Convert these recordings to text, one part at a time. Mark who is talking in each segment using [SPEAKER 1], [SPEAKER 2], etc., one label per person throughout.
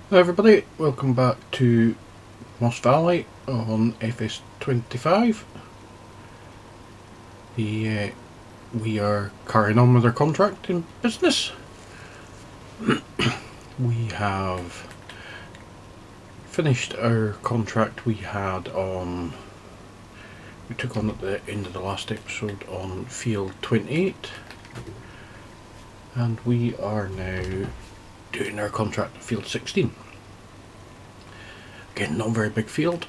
[SPEAKER 1] Hello everybody, welcome back to Moss Valley on FS25. We are carrying on with our contracting business. We have finished our contract we took on at the end of the last episode on Field 28, and we are now doing our contract at Field 16. Again, not a very big field.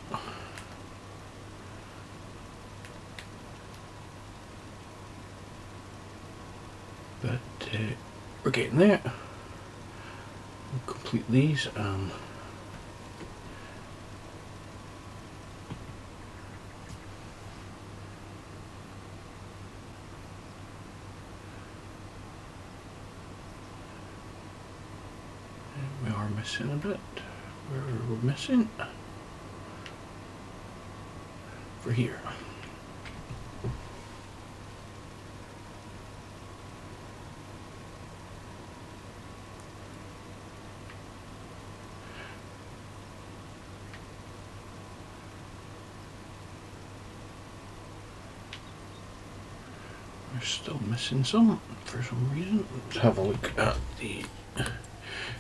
[SPEAKER 1] But we're getting there. We'll complete these and we are missing a bit. Where are we missing? For here. We're still missing some for some reason. Let's have a look at the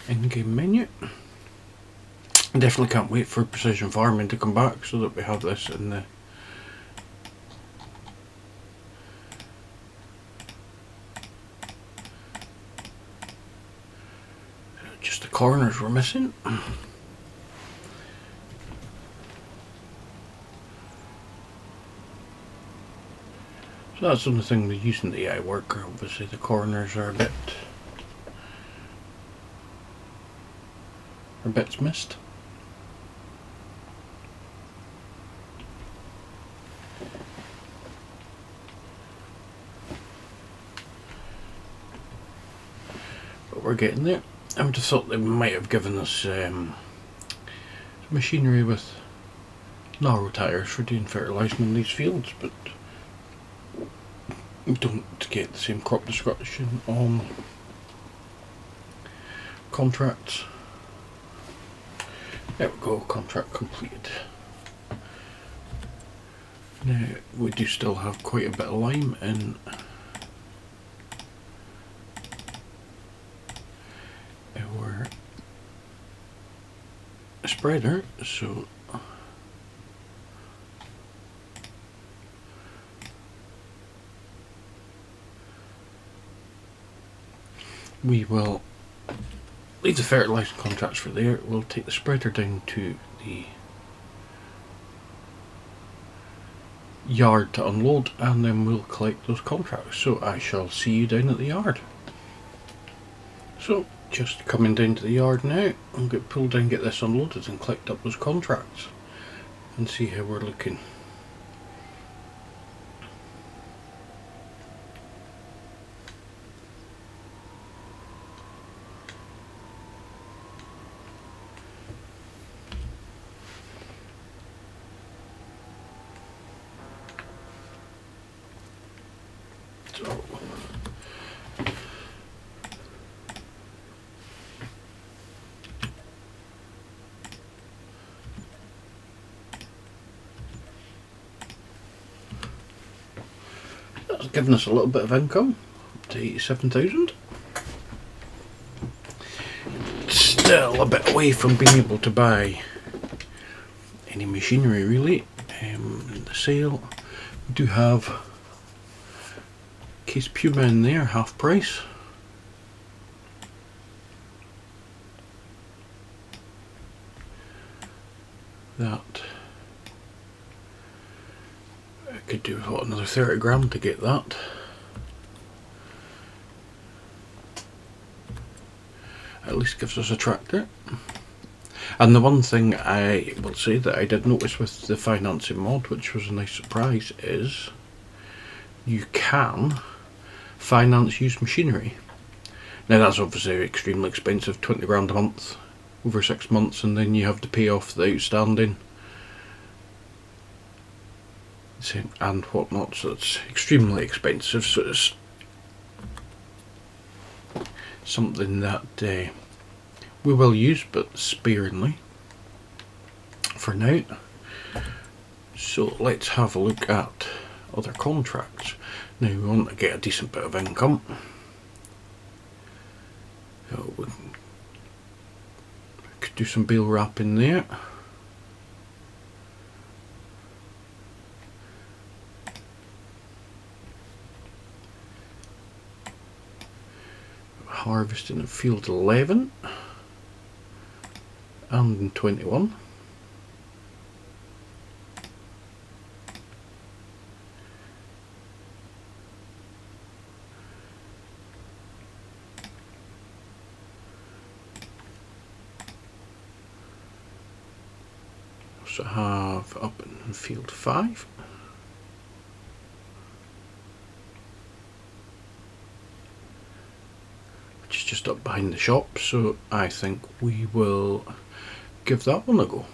[SPEAKER 1] in-game menu. I definitely can't wait for precision farming to come back so that we have this in the just the corners we're missing. So that's the only thing with using the AI worker. Obviously the corners are a bits missed. But we're getting there. I would have thought they might have given us machinery with narrow tyres for doing fertilising in these fields, but we don't get the same crop destruction on contracts. There we go, contract completed. Now we do still have quite a bit of lime in our spreader, so we will leave the fertilising contracts for there. We'll take the spreader down to the yard to unload, and then we'll collect those contracts. So I shall see you down at the yard. So just coming down to the yard now. I'll get pulled down, get this unloaded and collect up those contracts and see how we're looking. So that's given us a little bit of income, up to 87,000. Still a bit away from being able to buy any machinery really. In the sale we do have Case Puma in there, half price. That I could do what, another 30 grand to get that. At least gives us a tractor. And the one thing I will say that I did notice with the financing mod, which was a nice surprise, is you can finance used machinery. Now that's obviously extremely expensive, 20 grand a month over 6 months, and then you have to pay off the outstanding and whatnot, so it's extremely expensive. So it's something that we will use, but sparingly for now. So let's have a look at other contracts. Now we want to get a decent bit of income. So we could do some bale wrapping there. Harvesting in field 11 and in 21. Also have up in field 5. Which is just up behind the shop, so I think we will give that one a go.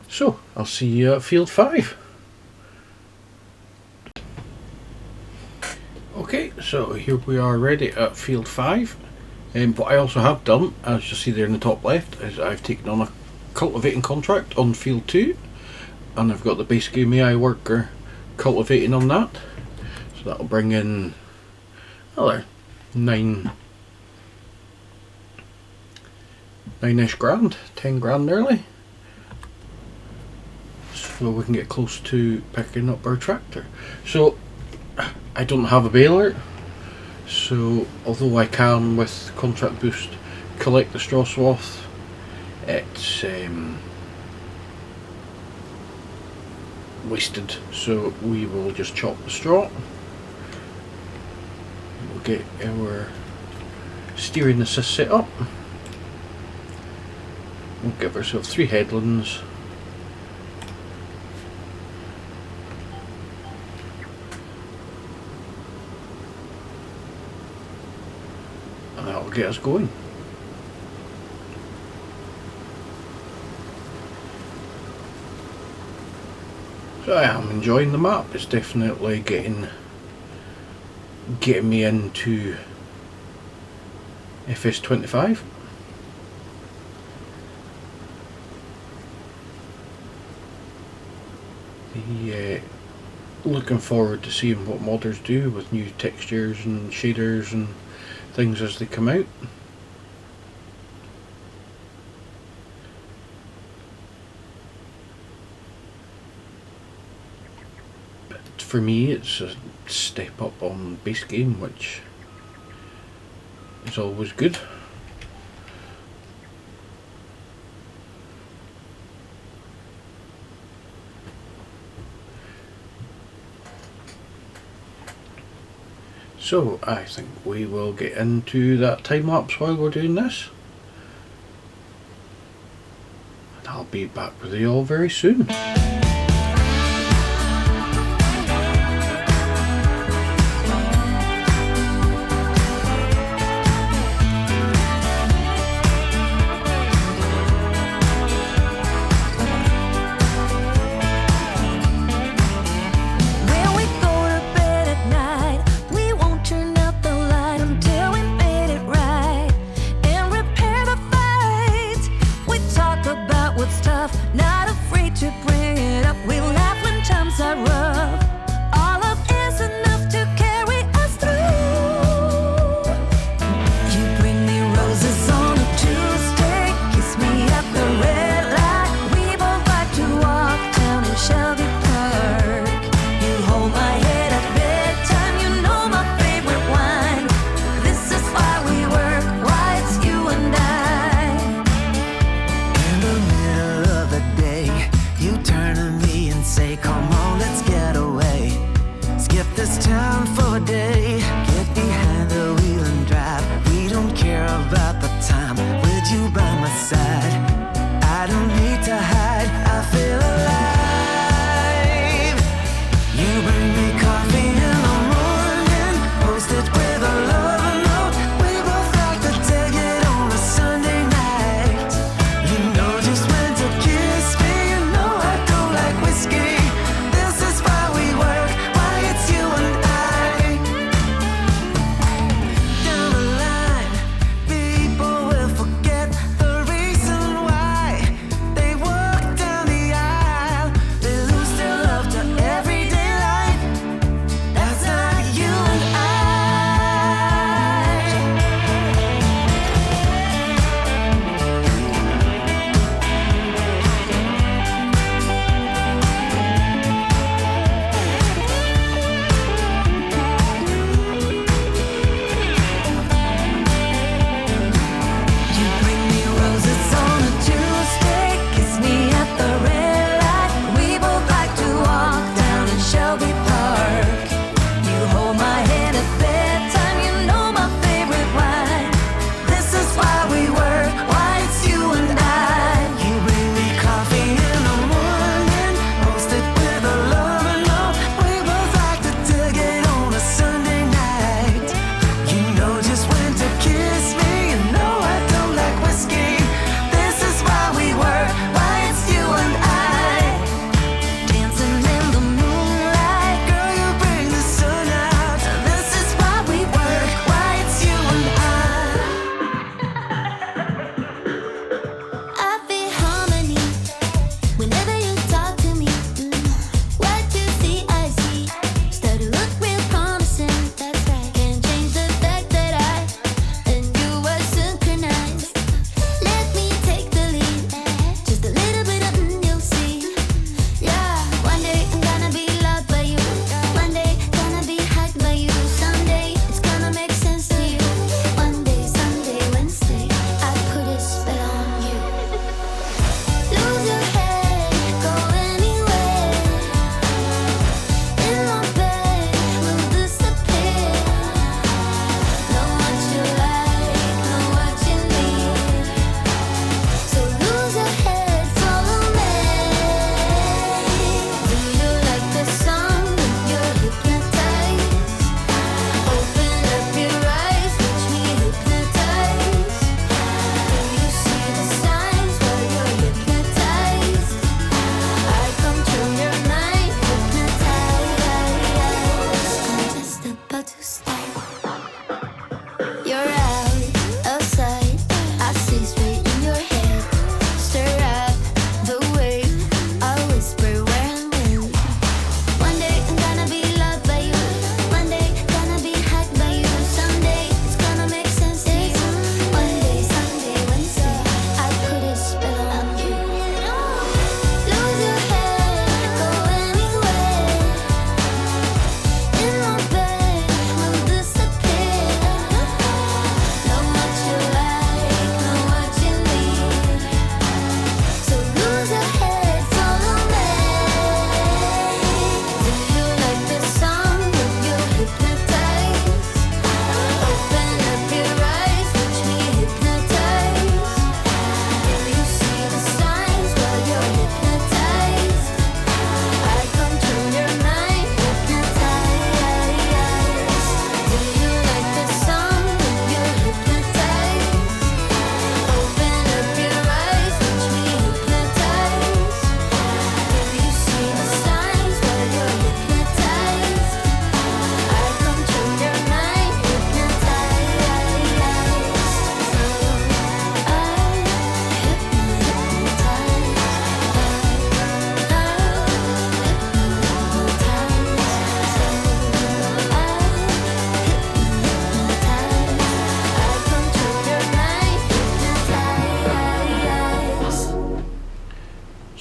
[SPEAKER 1] So I'll see you at field 5. Okay, so here we are ready at field 5. What I also have done, as you see there in the top left, is I've taken on a cultivating contract on field 2, and I've got the base game AI worker cultivating on that, so that'll bring in another 9-ish grand, 10 grand nearly, so we can get close to picking up our tractor. So I don't have a baler, so although I can with contract boost collect the straw swath, it's wasted, so we will just chop the straw. We'll get our steering assist set up. We'll give ourselves 3 headlands. And that'll get us going. So I am enjoying the map. It's definitely getting me into FS25. Looking forward to seeing what modders do with new textures and shaders and things as they come out. For me, it's a step up on base game, which is always good. So I think we will get into that time lapse while we're doing this, and I'll be back with you all very soon.
[SPEAKER 2] What's tough, not afraid to bring it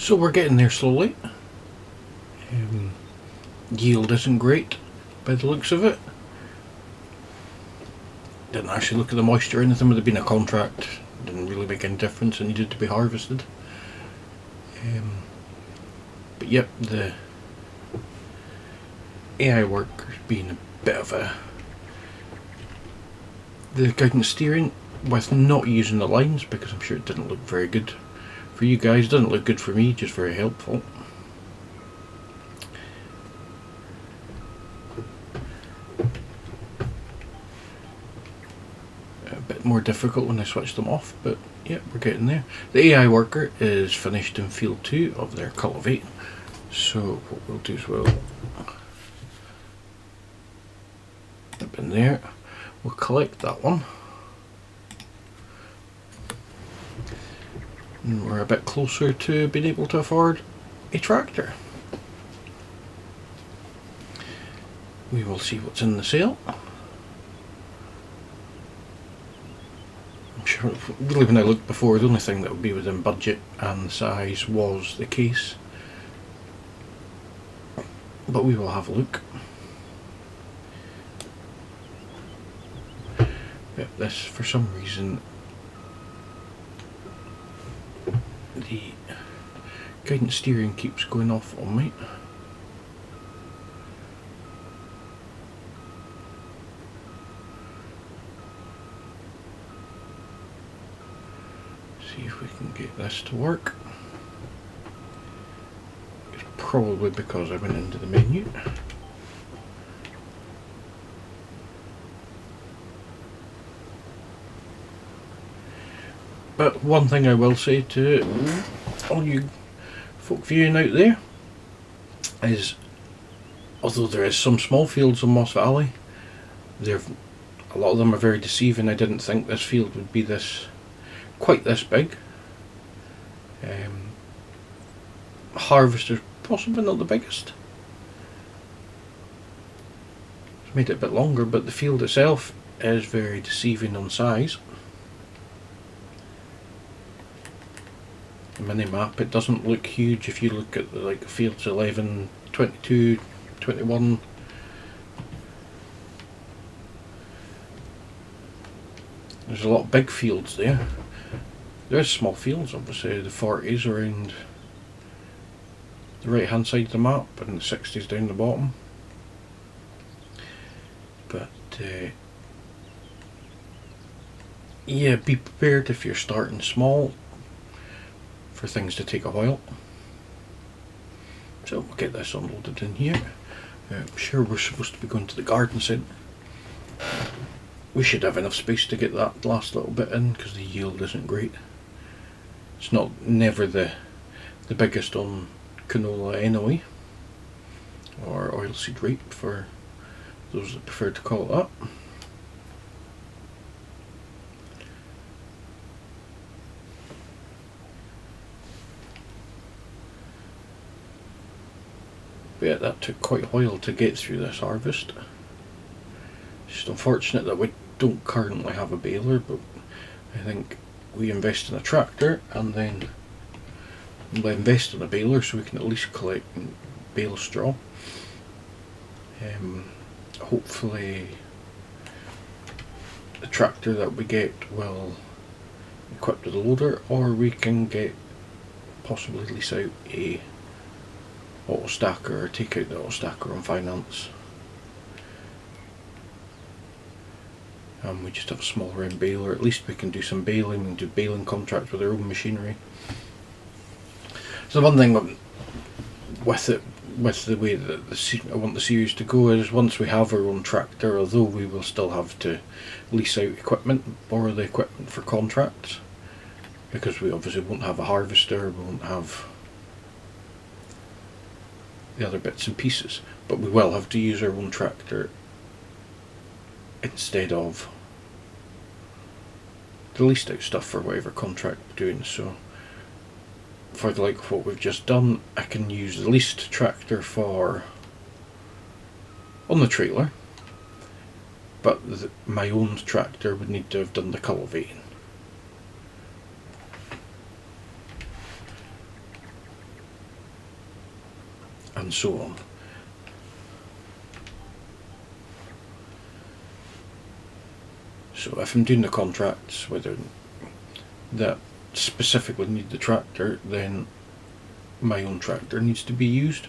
[SPEAKER 1] So we're getting there slowly. Yield isn't great by the looks of it. Didn't actually look at the moisture or anything. Would have been a contract. Didn't really make any difference. It needed to be harvested. But yep, the AI worker's been a bit of a... The guidance steering with not using the lines, because I'm sure it didn't look very good for you guys. It doesn't look good for me, just very helpful. A bit more difficult when I switch them off, but yeah, we're getting there. The AI worker is finished in field 2 of their cultivate. So what we'll do is we'll nip in there. We'll collect that one. And we're a bit closer to being able to afford a tractor. We will see what's in the sale. I'm sure, really when I looked before, the only thing that would be within budget and size was the case. But we will have a look. Yep, this, for some reason, the guidance steering keeps going off on me. See if we can get this to work. It's probably because I went into the menu. But one thing I will say to all you folk viewing out there is, although there is some small fields on Moss Valley, a lot of them are very deceiving. I didn't think this field would be quite this big. Harvester's possibly not the biggest. It's made it a bit longer, but the field itself is very deceiving on size. The mini map, it doesn't look huge if you look at like fields 11, 22, 21. There's a lot of big fields there. There's small fields, obviously. The 40s around the right hand side of the map and the 60s down the bottom. But yeah, be prepared if you're starting small for things to take a while. So we'll get this unloaded in here. I'm sure we're supposed to be going to the garden soon. We should have enough space to get that last little bit in, because the yield isn't great. It's never the biggest on canola anyway, or oilseed rape for those that prefer to call it that. But yeah, that took quite a while to get through this harvest. It's just unfortunate that we don't currently have a baler, but I think we invest in a tractor and then we'll invest in a baler so we can at least collect and bale straw. Hopefully the tractor that we get will be equipped with a loader, or we can possibly lease out a auto stacker or take out the auto stacker on finance. We just have a small round baler. At least we can do some baling and do baling contracts with our own machinery. So the one thing with the way that I want the series to go is, once we have our own tractor, although we will still have to lease out equipment, borrow the equipment for contracts, because we obviously won't have a harvester, we won't have the other bits and pieces, but we will have to use our own tractor instead of the leased out stuff for whatever contract we're doing. So for the like of what we've just done, I can use the leased tractor on the trailer, but my own tractor would need to have done the cultivating. and so on. So if I'm doing the contracts whether that specifically need the tractor, then my own tractor needs to be used,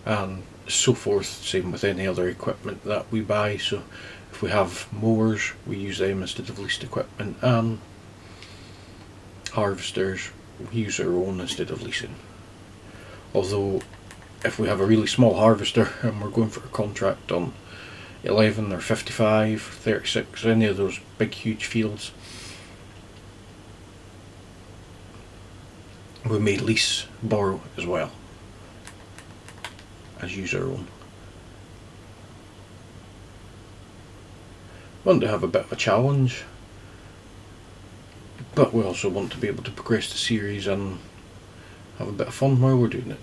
[SPEAKER 1] and so forth. Same with any other equipment that we buy. So if we have mowers, we use them instead of leased equipment, and harvesters, we use our own instead of leasing. Although if we have a really small harvester and we're going for a contract on 11 or 55, 36, any of those big huge fields, we may lease, borrow as well as use our own. We want to have a bit of a challenge, but we also want to be able to progress the series and have a bit of fun while we're doing it.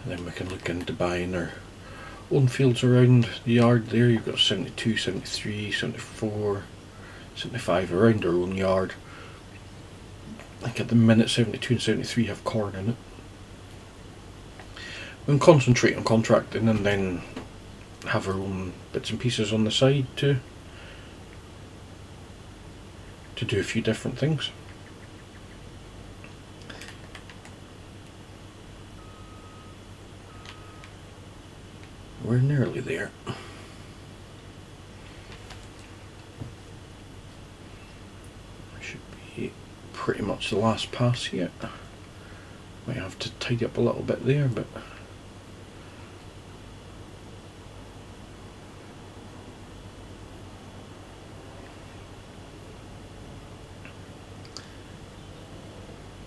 [SPEAKER 1] And then we can look into buying our own fields around the yard there. You've got 72, 73, 74, 75 around our own yard. I think at the minute 72 and 73 have corn in it. We can concentrate on contracting and then have our own bits and pieces on the side to do a few different things. We're nearly there. Should be pretty much the last pass yet. Might have to tidy up a little bit there, but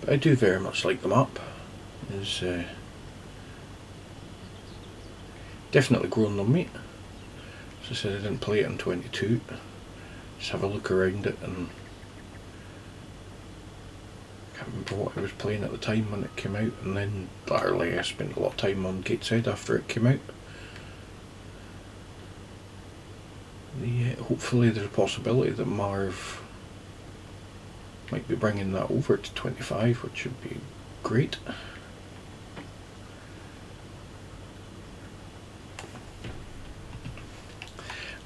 [SPEAKER 1] I do very much like the map. It's definitely grown on me. As I said, I didn't play it in 22. Just have a look around it, and I can't remember what I was playing at the time when it came out, and then latterly I spent a lot of time on Gateshead after it came out. Hopefully there's a possibility that Marv might be bringing that over to 25, which would be great.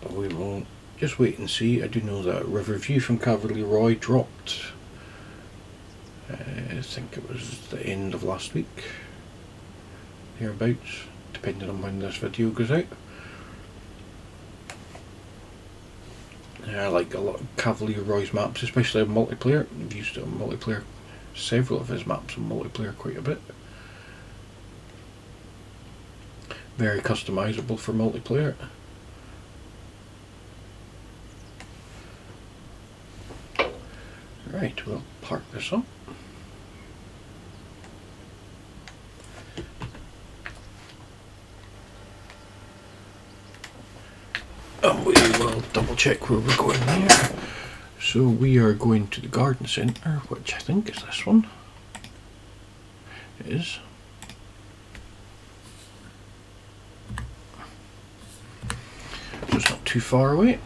[SPEAKER 1] But we will just wait and see. I do know that Riverview from Cavalry Roy dropped, I think it was the end of last week, thereabouts, depending on when this video goes out. I like a lot of Cavalier Roy's maps, especially on multiplayer. I've used it on multiplayer, several of his maps on multiplayer quite a bit. Very customisable for multiplayer. Right, we'll park this up. And we will double check where we're going here. So we are going to the garden centre, which I think is this one. It is. So it's not too far away.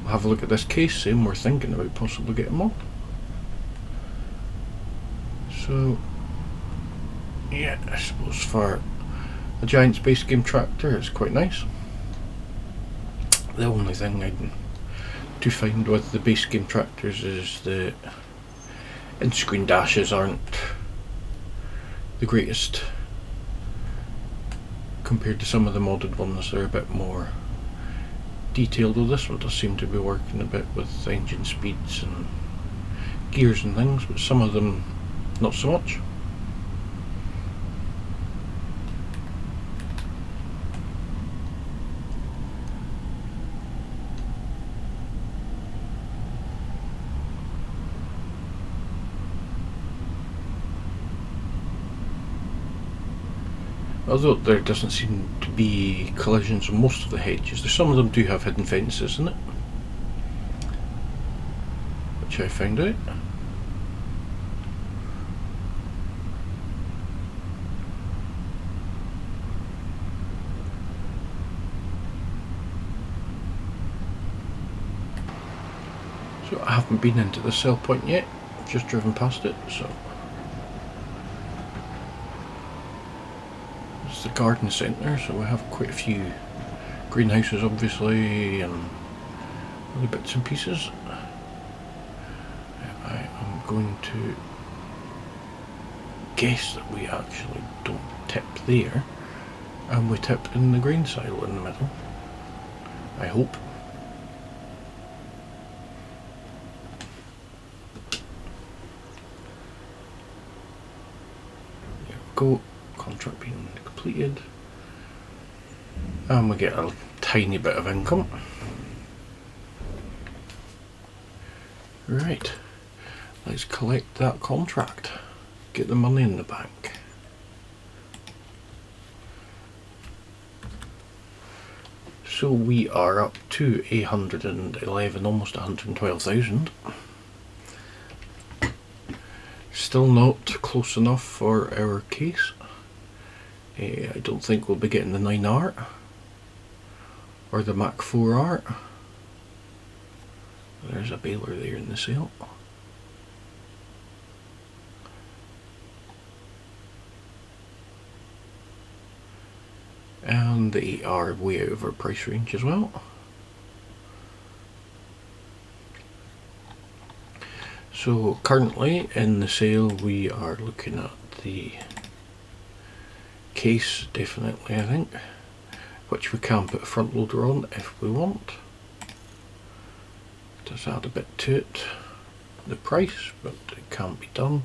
[SPEAKER 1] We'll have a look at this case, and we're thinking about possibly getting one. So yeah, I suppose for a giant space game tractor it's quite nice. The only thing I do find with the base game tractors is the in-screen dashes aren't the greatest compared to some of the modded ones. They're a bit more detailed, though this one does seem to be working a bit with engine speeds and gears and things, but some of them not so much. Although there doesn't seem to be collisions on most of the hedges, some of them do have hidden fences in it, which I found out. So I haven't been into the sell point yet, just driven past it. So it's the garden centre, so we have quite a few greenhouses obviously and other bits and pieces. I am going to guess that we actually don't tip there and we tip in the grain silo in the middle. I hope. There we go, contract being completed. And we get a tiny bit of income. Right, let's collect that contract, get the money in the bank. So we are up to 111, almost 112,000. Still not close enough for our case. I don't think we'll be getting the 9R or the Mac 4R. There's a baler there in the sale. And they are way out of our price range as well. So currently in the sale we are looking at the case, definitely I think, which we can put a front loader on if we want. Does add a bit to it, the price, but it can't be done.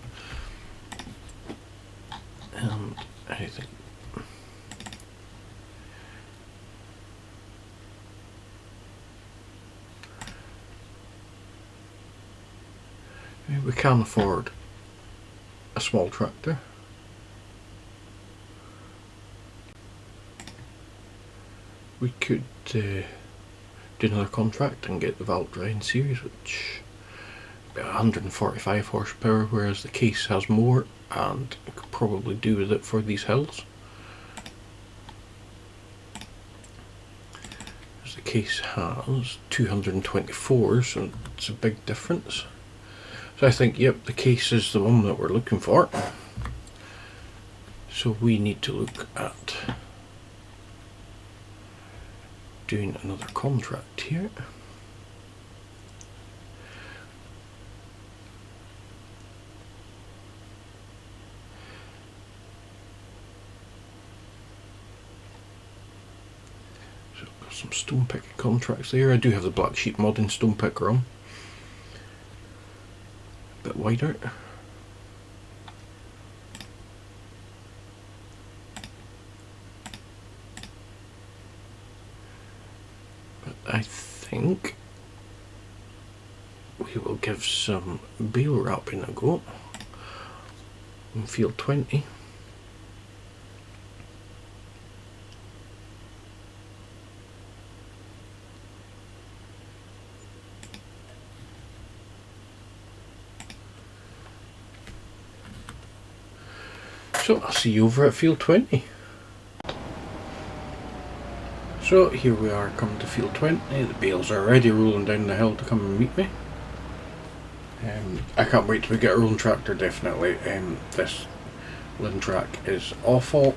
[SPEAKER 1] And I think we can afford a small tractor. We could do another contract and get the Valtryne series, which is about 145 horsepower, whereas the case has more, and I could probably do with it for these hills. As the case has 224, so it's a big difference. So I think, yep, the case is the one that we're looking for. So we need to look at doing another contract here. So I've got some stone picker contracts there. I do have the black sheep modding stone picker on. A bit wider. I think we will give some bale wrapping a go in field 20. So I'll see you over at field 20. So here we are coming to field 20, the bales are already rolling down the hill to come and meet me. I can't wait till we get our own tractor, definitely. This Lintrac is awful.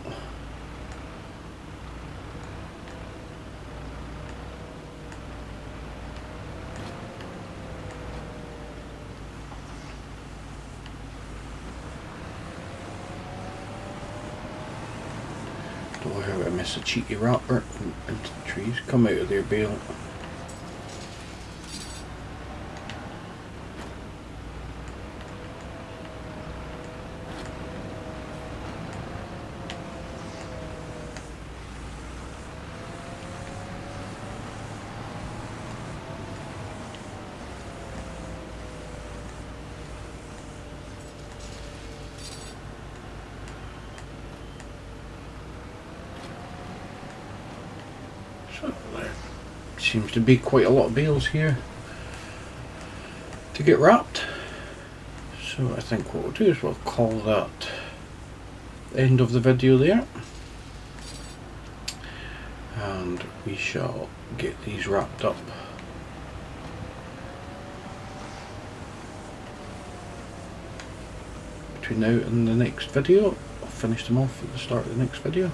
[SPEAKER 1] Don't know how I miss a cheeky rapper into the trees. Come out of their bale. So there seems to be quite a lot of bales here to get wrapped. So I think what we'll do is we'll call that the end of the video there. And we shall get these wrapped up between now and the next video. I'll finish them off at the start of the next video.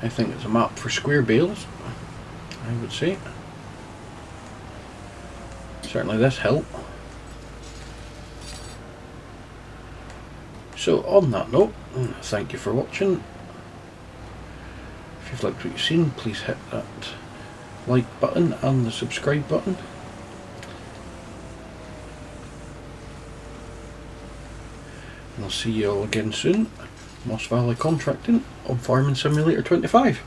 [SPEAKER 1] I think it's a map for square bales, I would say. Certainly this hill. So on that note, thank you for watching. If you've liked what you've seen, please hit that like button and the subscribe button. And I'll see you all again soon. Moss Valley Contracting on Farming Simulator 25.